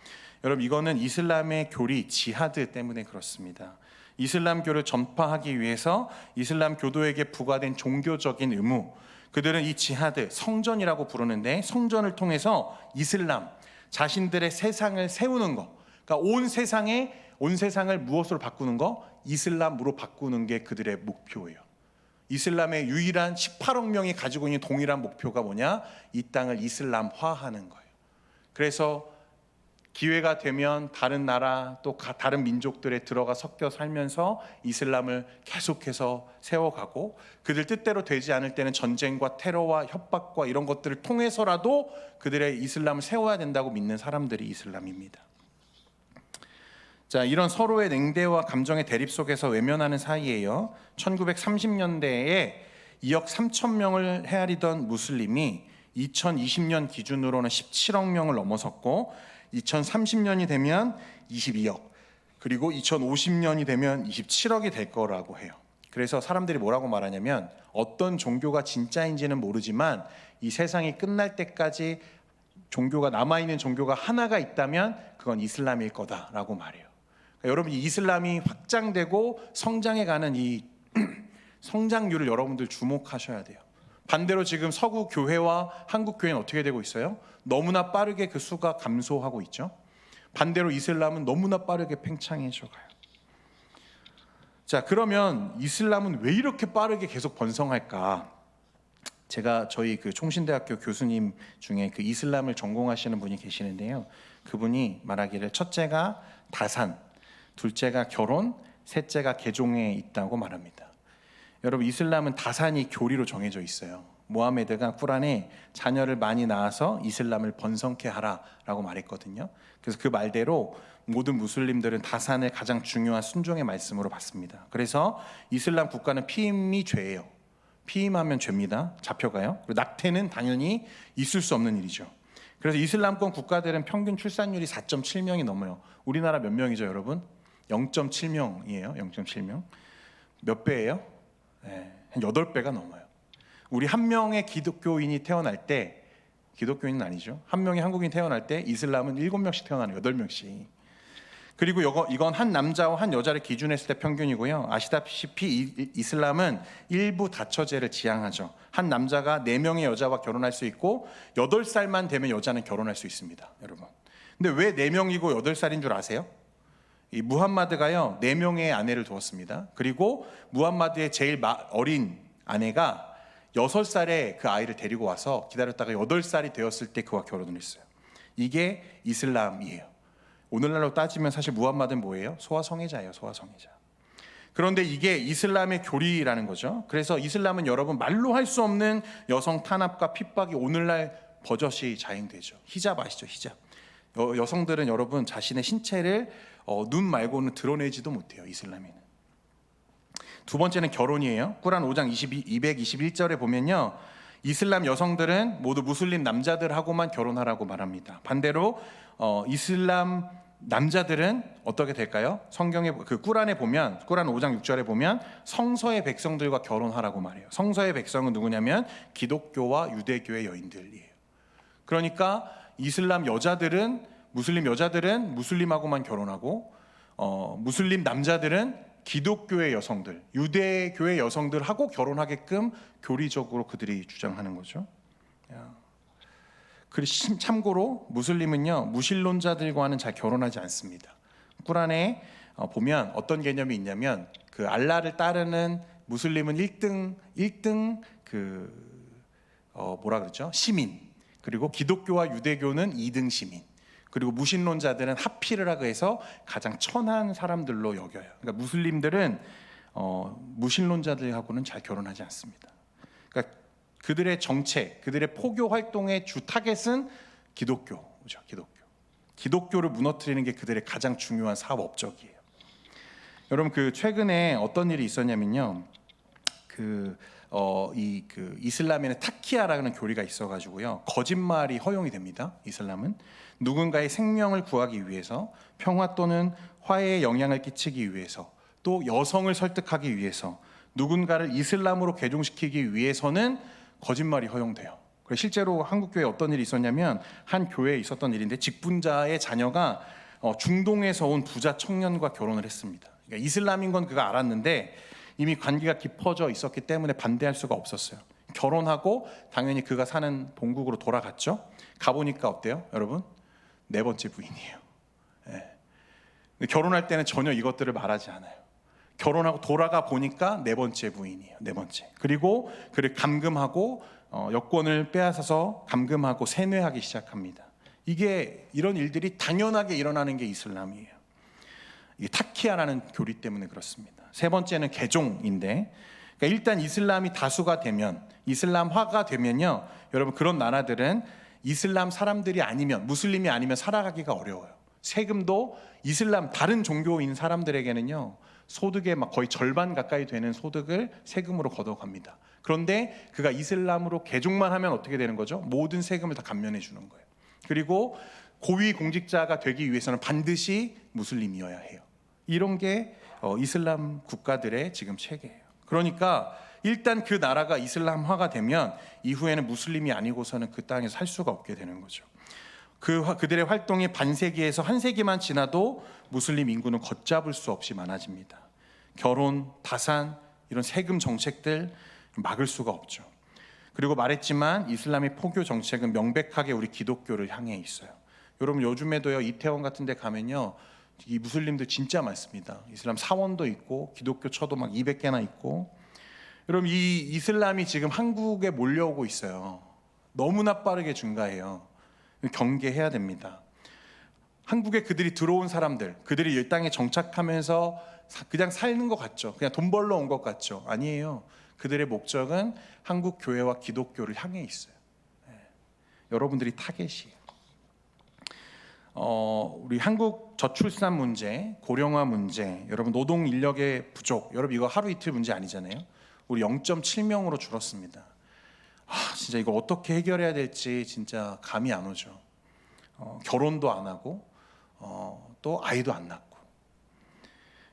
여러분 이거는 이슬람의 교리 지하드 때문에 그렇습니다. 이슬람교를 전파하기 위해서 이슬람 교도에게 부과된 종교적인 의무, 그들은 이 지하드, 성전이라고 부르는데 성전을 통해서 이슬람, 자신들의 세상을 세우는 거, 그러니까 온 세상을 무엇으로 바꾸는 거? 이슬람으로 바꾸는 게 그들의 목표예요. 이슬람의 유일한 18억 명이 가지고 있는 동일한 목표가 뭐냐? 이 땅을 이슬람화하는 거예요. 그래서 기회가 되면 다른 나라 또 다른 민족들에 들어가 섞여 살면서 이슬람을 계속해서 세워가고 그들 뜻대로 되지 않을 때는 전쟁과 테러와 협박과 이런 것들을 통해서라도 그들의 이슬람을 세워야 된다고 믿는 사람들이 이슬람입니다. 자, 이런 서로의 냉대와 감정의 대립 속에서 외면하는 사이에요. 1930년대에 2억 3천 명을 헤아리던 무슬림이 2020년 기준으로는 17억 명을 넘어섰고 2030년이 되면 22억, 그리고 2050년이 되면 27억이 될 거라고 해요. 그래서 사람들이 뭐라고 말하냐면 어떤 종교가 진짜인지는 모르지만 이 세상이 끝날 때까지 종교가 남아있는 종교가 하나가 있다면 그건 이슬람일 거다라고 말해요. 그러니까 여러분 이 이슬람이 확장되고 성장해가는 이 성장률을 여러분들 주목하셔야 돼요. 반대로 지금 서구 교회와 한국 교회는 어떻게 되고 있어요? 너무나 빠르게 그 수가 감소하고 있죠. 반대로 이슬람은 너무나 빠르게 팽창해져 가요. 자, 그러면 이슬람은 왜 이렇게 빠르게 계속 번성할까? 제가 저희 그 총신대학교 교수님 중에 그 이슬람을 전공하시는 분이 계시는데요. 그분이 말하기를 첫째가 다산, 둘째가 결혼, 셋째가 개종에 있다고 말합니다. 여러분 이슬람은 다산이 교리로 정해져 있어요. 모하메드가 쿠란에 자녀를 많이 낳아서 이슬람을 번성케 하라라고 말했거든요. 그래서 그 말대로 모든 무슬림들은 다산을 가장 중요한 순종의 말씀으로 받습니다. 그래서 이슬람 국가는 피임이 죄예요. 피임하면 죄입니다. 잡혀가요. 그리고 낙태는 당연히 있을 수 없는 일이죠. 그래서 이슬람권 국가들은 평균 출산율이 4.7명이 넘어요. 우리나라 몇 명이죠, 여러분? 0.7명이에요. 0.7명. 몇 배예요? 네, 한 8배가 넘어요. 우리 한 명의 기독교인이 태어날 때, 기독교인은 아니죠, 한 명의 한국인이 태어날 때 이슬람은 7명씩 태어나는 8명씩. 그리고 이건 한 남자와 한 여자를 기준했을 때 평균이고요. 아시다시피 이슬람은 일부 다처제를 지향하죠. 한 남자가 4명의 여자와 결혼할 수 있고 8살만 되면 여자는 결혼할 수 있습니다, 여러분. 근데 왜 4명이고 8살인 줄 아세요? 이 무함마드가요 4명의 아내를 두었습니다. 그리고 무함마드의 제일 어린 아내가 6살에 그 아이를 데리고 와서 기다렸다가 8살이 되었을 때 그와 결혼을 했어요. 이게 이슬람이에요. 오늘날로 따지면 사실 무함마드는 뭐예요? 소아성애자예요. 소아성애자. 그런데 이게 이슬람의 교리라는 거죠. 그래서 이슬람은 여러분 말로 할 수 없는 여성 탄압과 핍박이 오늘날 버젓이 자행되죠. 히잡 아시죠? 히잡. 여성들은 여러분 자신의 신체를 눈 말고는 드러내지도 못해요. 이슬람에는. 두 번째는 결혼이에요. 꾸란 5장 221절에 보면요, 이슬람 여성들은 모두 무슬림 남자들하고만 결혼하라고 말합니다. 반대로 이슬람 남자들은 어떻게 될까요? 성경에 그 꾸란에 보면, 꾸란 5장 6절에 보면 성서의 백성들과 결혼하라고 말해요. 성서의 백성은 누구냐면 기독교와 유대교의 여인들이에요. 그러니까 이슬람 여자들은, 무슬림 여자들은 무슬림하고만 결혼하고, 무슬림 남자들은 기독교의 여성들, 유대교의 여성들하고 결혼하게끔 교리적으로 그들이 주장하는 거죠. 그리고 참고로 무슬림은요, 무신론자들과는 잘 결혼하지 않습니다. 꾸란에 보면 어떤 개념이 있냐면, 그 알라를 따르는 무슬림은 1등 뭐라 그러죠? 시민. 그리고 기독교와 유대교는 2등 시민. 그리고 무신론자들은 하피르라고 해서 가장 천한 사람들로 여겨요. 그러니까 무슬림들은 무신론자들하고는 잘 결혼하지 않습니다. 그러니까 그들의 정책, 그들의 포교 활동의 주 타겟은 기독교죠. 기독교를 무너뜨리는 게 그들의 가장 중요한 사업 업적이에요. 여러분, 그 최근에 어떤 일이 있었냐면요, 이슬람에는 타키아라는 교리가 있어가지고요, 거짓말이 허용이 됩니다. 이슬람은 누군가의 생명을 구하기 위해서, 평화 또는 화해에 영향을 끼치기 위해서, 또 여성을 설득하기 위해서, 누군가를 이슬람으로 개종시키기 위해서는 거짓말이 허용돼요. 실제로 한국 교회에 어떤 일이 있었냐면, 한 교회에 있었던 일인데, 직분자의 자녀가 중동에서 온 부자 청년과 결혼을 했습니다. 그러니까 이슬람인 건 그가 알았는데 이미 관계가 깊어져 있었기 때문에 반대할 수가 없었어요. 결혼하고 당연히 그가 사는 본국으로 돌아갔죠. 가보니까 어때요, 여러분? 4번째 부인이에요. 네. 결혼할 때는 전혀 이것들을 말하지 않아요. 결혼하고 돌아가 보니까 4번째 부인이에요. 4번째. 그리고 그를 감금하고 여권을 빼앗아서 감금하고 세뇌하기 시작합니다. 이런 일들이 당연하게 일어나는 게 이슬람이에요. 이게 타키아라는 교리 때문에 그렇습니다. 세 번째는 개종인데, 그러니까 일단 이슬람이 다수가 되면, 이슬람화가 되면요, 여러분, 그런 나라들은 이슬람 사람들이 아니면, 무슬림이 아니면 살아가기가 어려워요. 세금도 이슬람 다른 종교인 사람들에게는요, 소득의 막 거의 절반 가까이 되는 소득을 세금으로 걷어갑니다. 그런데 그가 이슬람으로 개종만 하면 어떻게 되는 거죠? 모든 세금을 다 감면해 주는 거예요. 그리고 고위 공직자가 되기 위해서는 반드시 무슬림이어야 해요. 이런 게 이슬람 국가들의 지금 체계예요. 그러니까 일단 그 나라가 이슬람화가 되면 이후에는 무슬림이 아니고서는 그 땅에서 살 수가 없게 되는 거죠. 그들의 활동이 반세기에서 한 세기만 지나도 무슬림 인구는 걷잡을 수 없이 많아집니다. 결혼, 다산, 이런 세금 정책들 막을 수가 없죠. 그리고 말했지만 이슬람의 포교 정책은 명백하게 우리 기독교를 향해 있어요. 여러분, 요즘에도요, 이태원 같은 데 가면요, 이 무슬림들 진짜 많습니다. 이슬람 사원도 있고 기독교 처도 막 200개나 있고. 여러분, 이 이슬람이 지금 한국에 몰려오고 있어요. 너무나 빠르게 증가해요. 경계해야 됩니다. 한국에 그들이 들어온 사람들, 그들이 이 땅에 정착하면서 그냥 사는 것 같죠. 그냥 돈 벌러 온 것 같죠. 아니에요. 그들의 목적은 한국 교회와 기독교를 향해 있어요. 여러분들이 타겟이에요. 우리 한국 저출산 문제, 고령화 문제, 여러분 노동 인력의 부족, 여러분 이거 하루 이틀 문제 아니잖아요. 우리 0.7명으로 줄었습니다. 진짜 이거 어떻게 해결해야 될지 진짜 감이 안 오죠. 결혼도 안 하고 또 아이도 안 낳고.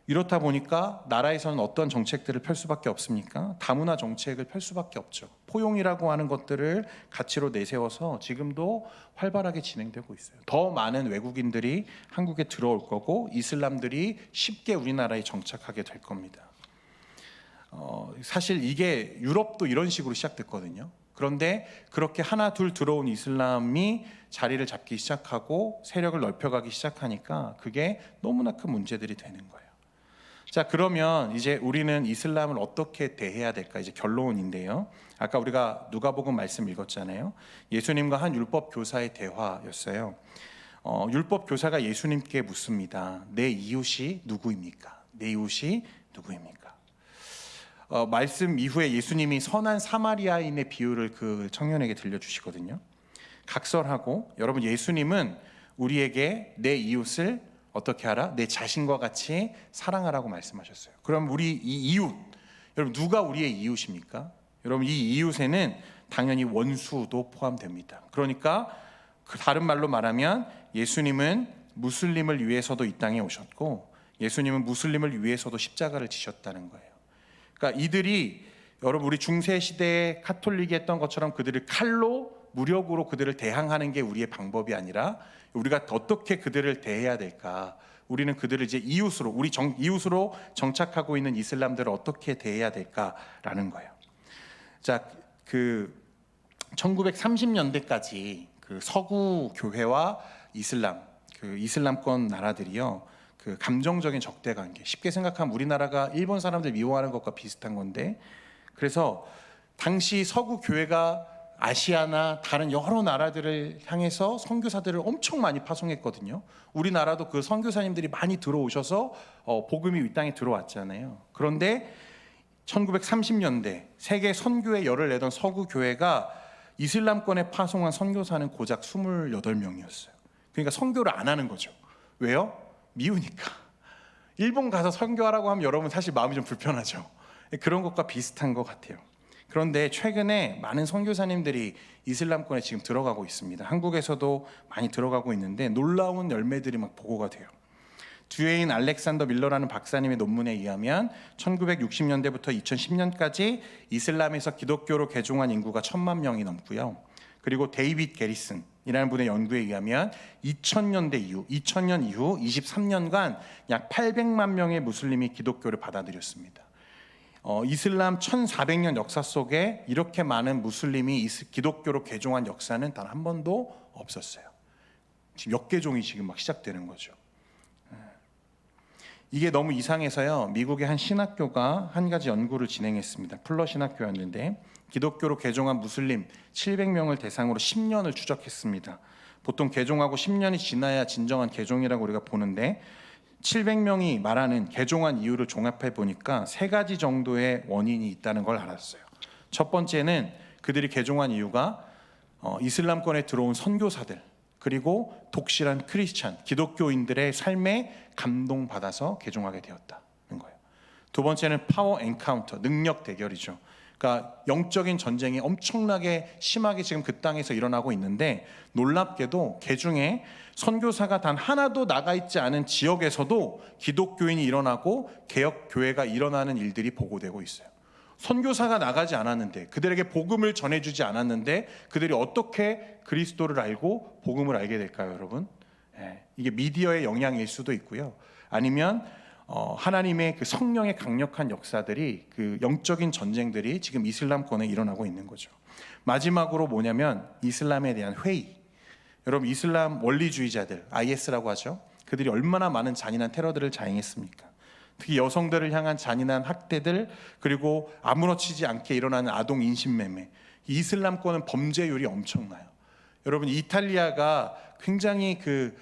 이렇다 보니까 나라에서는 어떤 정책들을 펼 수밖에 없습니까? 다문화 정책을 펼 수밖에 없죠. 포용이라고 하는 것들을 가치로 내세워서 지금도 활발하게 진행되고 있어요. 더 많은 외국인들이 한국에 들어올 거고 이슬람들이 쉽게 우리나라에 정착하게 될 겁니다. 사실 이게 유럽도 이런 식으로 시작됐거든요. 그런데 그렇게 하나 둘 들어온 이슬람이 자리를 잡기 시작하고 세력을 넓혀가기 시작하니까 그게 너무나 큰 문제들이 되는 거예요. 자, 그러면 이제 우리는 이슬람을 어떻게 대해야 될까? 이제 결론인데요. 아까 우리가 누가복음 말씀 읽었잖아요. 예수님과 한 율법 교사의 대화였어요. 율법 교사가 예수님께 묻습니다. 내 이웃이 누구입니까? 내 이웃이 누구입니까? 말씀 이후에 예수님이 선한 사마리아인의 비유를 그 청년에게 들려주시거든요. 각설하고, 여러분, 예수님은 우리에게 내 이웃을 어떻게 하라? 내 자신과 같이 사랑하라고 말씀하셨어요. 그럼 우리 이 이웃, 여러분, 누가 우리의 이웃입니까? 여러분, 이 이웃에는 당연히 원수도 포함됩니다. 그러니까 다른 말로 말하면 예수님은 무슬림을 위해서도 이 땅에 오셨고, 예수님은 무슬림을 위해서도 십자가를 지셨다는 거예요. 그러니까 이들이, 여러분, 우리 중세 시대에 카톨릭이 했던 것처럼 그들을 칼로, 무력으로 그들을 대항하는 게 우리의 방법이 아니라, 우리가 어떻게 그들을 대해야 될까? 우리는 그들을 이제 이웃으로, 이웃으로 정착하고 있는 이슬람들을 어떻게 대해야 될까라는 거예요. 자, 1930년대까지 그 서구 교회와 이슬람, 그 이슬람권 나라들이요, 그 감정적인 적대 관계, 쉽게 생각하면 우리나라가 일본 사람들 미워하는 것과 비슷한 건데, 그래서 당시 서구 교회가 아시아나 다른 여러 나라들을 향해서 선교사들을 엄청 많이 파송했거든요. 우리나라도 그 선교사님들이 많이 들어오셔서 복음이 이 땅에 들어왔잖아요. 그런데 1930년대 세계 선교에 열을 내던 서구 교회가 이슬람권에 파송한 선교사는 고작 28명이었어요. 그러니까 선교를 안 하는 거죠. 왜요? 미우니까. 일본 가서 선교하라고 하면 여러분 사실 마음이 좀 불편하죠. 그런 것과 비슷한 것 같아요. 그런데 최근에 많은 선교사님들이 이슬람권에 지금 들어가고 있습니다. 한국에서도 많이 들어가고 있는데 놀라운 열매들이 막 보고가 돼요. 듀에인 알렉산더 밀러라는 박사님의 논문에 의하면 1960년대부터 2010년까지 이슬람에서 기독교로 개종한 인구가 1,000만 명이 넘고요. 그리고 데이빗 게리슨이라는 분의 연구에 의하면 2000년 이후 23년간 약 800만 명의 무슬림이 기독교를 받아들였습니다. 이슬람 1400년 역사 속에 이렇게 많은 무슬림이 기독교로 개종한 역사는 단 한 번도 없었어요. 지금 역개종이 지금 막 시작되는 거죠. 이게 너무 이상해서요, 미국의 한 신학교가 한 가지 연구를 진행했습니다. 플러 신학교였는데 기독교로 개종한 무슬림 700명을 대상으로 10년을 추적했습니다. 보통 개종하고 10년이 지나야 진정한 개종이라고 우리가 보는데 700명이 말하는 개종한 이유를 종합해 보니까 3가지 정도의 원인이 있다는 걸 알았어요. 첫 번째는 그들이 개종한 이유가 이슬람권에 들어온 선교사들, 그리고 독실한 크리스찬, 기독교인들의 삶에 감동받아서 개종하게 되었다는 거예요. 두 번째는 파워 엔카운터, 능력 대결이죠. 그러니까 영적인 전쟁이 엄청나게 심하게 지금 그 땅에서 일어나고 있는데, 놀랍게도 개중에 선교사가 단 하나도 나가 있지 않은 지역에서도 기독교인이 일어나고 개혁교회가 일어나는 일들이 보고되고 있어요. 선교사가 나가지 않았는데, 그들에게 복음을 전해주지 않았는데 그들이 어떻게 그리스도를 알고 복음을 알게 될까요, 여러분? 이게 미디어의 영향일 수도 있고요, 아니면 하나님의 그 성령의 강력한 역사들이, 그 영적인 전쟁들이 지금 이슬람권에 일어나고 있는 거죠. 마지막으로 뭐냐면 이슬람에 대한 회의. 여러분, 이슬람 원리주의자들, IS라고 하죠. 그들이 얼마나 많은 잔인한 테러들을 자행했습니까? 특히 여성들을 향한 잔인한 학대들, 그리고 아무렇지 않게 일어나는 아동 인신매매. 이슬람권은 범죄율이 엄청나요. 여러분, 이탈리아가 굉장히 그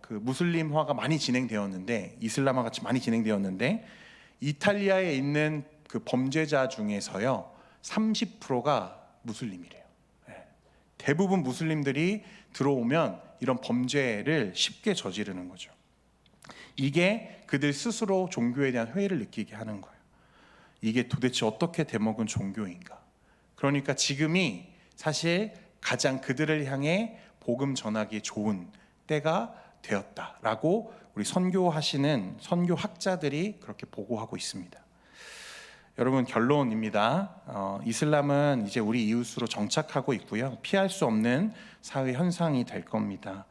무슬림화가 많이 진행되었는데, 이슬람화가 많이 진행되었는데, 이탈리아에 있는 그 범죄자 중에서요 30%가 무슬림이래요. 대부분 무슬림들이 들어오면 이런 범죄를 쉽게 저지르는 거죠. 이게 그들 스스로 종교에 대한 회의를 느끼게 하는 거예요. 이게 도대체 어떻게 되먹은 종교인가? 그러니까 지금이 사실 가장 그들을 향해 복음 전하기 좋은 때가 되었다라고 우리 선교하시는 선교학자들이 그렇게 보고하고 있습니다. 여러분, 결론입니다. 이슬람은 이제 우리 이웃으로 정착하고 있고요, 피할 수 없는 사회 현상이 될 겁니다.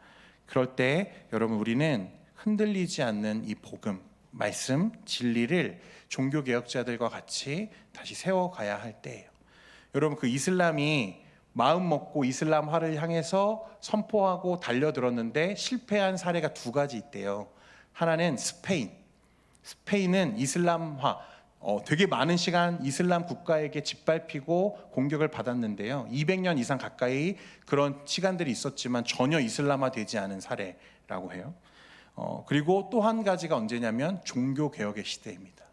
그럴 때 여러분, 우리는 흔들리지 않는 이 복음, 말씀, 진리를 종교개혁자들과 같이 다시 세워가야 할 때예요. 여러분, 그 이슬람이 마음 먹고 이슬람화를 향해서 선포하고 달려들었는데 실패한 사례가 2가지 있대요. 하나는 스페인은 이슬람화, 되게 많은 시간 이슬람 국가에게 짓밟히고 공격을 받았는데요. 200년 이상 가까이 그런 시간들이 있었지만 전혀 이슬람화되지 않은 사례라고 해요. 그리고 또 한 가지가 언제냐면 종교개혁의 시대입니다.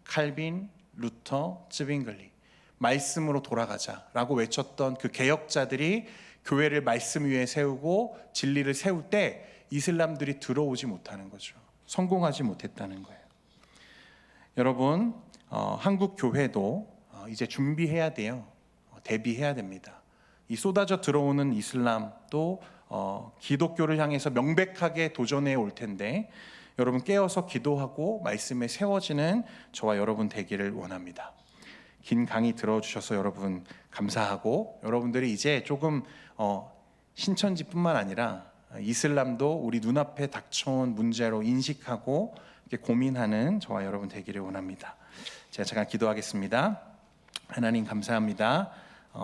칼빈, 루터, 쯔빙글리 말씀으로 돌아가자라고 외쳤던 그 개혁자들이 교회를 말씀 위에 세우고 진리를 세울 때 이슬람들이 들어오지 못하는 거죠. 성공하지 못했다는 거예요. 여러분, 한국 교회도 이제 준비해야 돼요. 대비해야 됩니다. 이 쏟아져 들어오는 이슬람도 기독교를 향해서 명백하게 도전해 올 텐데 여러분 깨어서 기도하고 말씀에 세워지는 저와 여러분 되기를 원합니다. 긴 강의 들어주셔서 여러분 감사하고 여러분들이 이제 조금 신천지뿐만 아니라 이슬람도 우리 눈앞에 닥쳐온 문제로 인식하고 이렇게 고민하는 저와 여러분 되기를 원합니다. 제가 잠깐 기도하겠습니다. 하나님 감사합니다.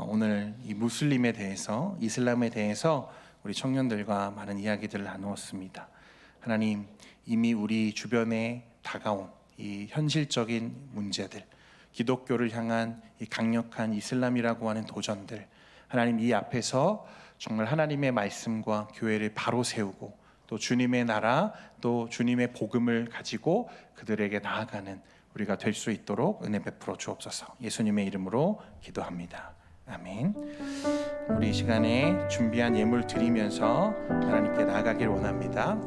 오늘 이 무슬림에 대해서 이슬람에 대해서 우리 청년들과 많은 이야기들을 나누었습니다. 하나님 이미 우리 주변에 다가온 이 현실적인 문제들 기독교를 향한 이 강력한 이슬람이라고 하는 도전들 하나님 이 앞에서 정말 하나님의 말씀과 교회를 바로 세우고 또 주님의 나라 또 주님의 복음을 가지고 그들에게 나아가는 우리가 될 수 있도록 은혜 베풀어 주옵소서. 예수님의 이름으로 기도합니다. 아멘. 우리 이 시간에 준비한 예물 드리면서 하나님께 나아가길 원합니다.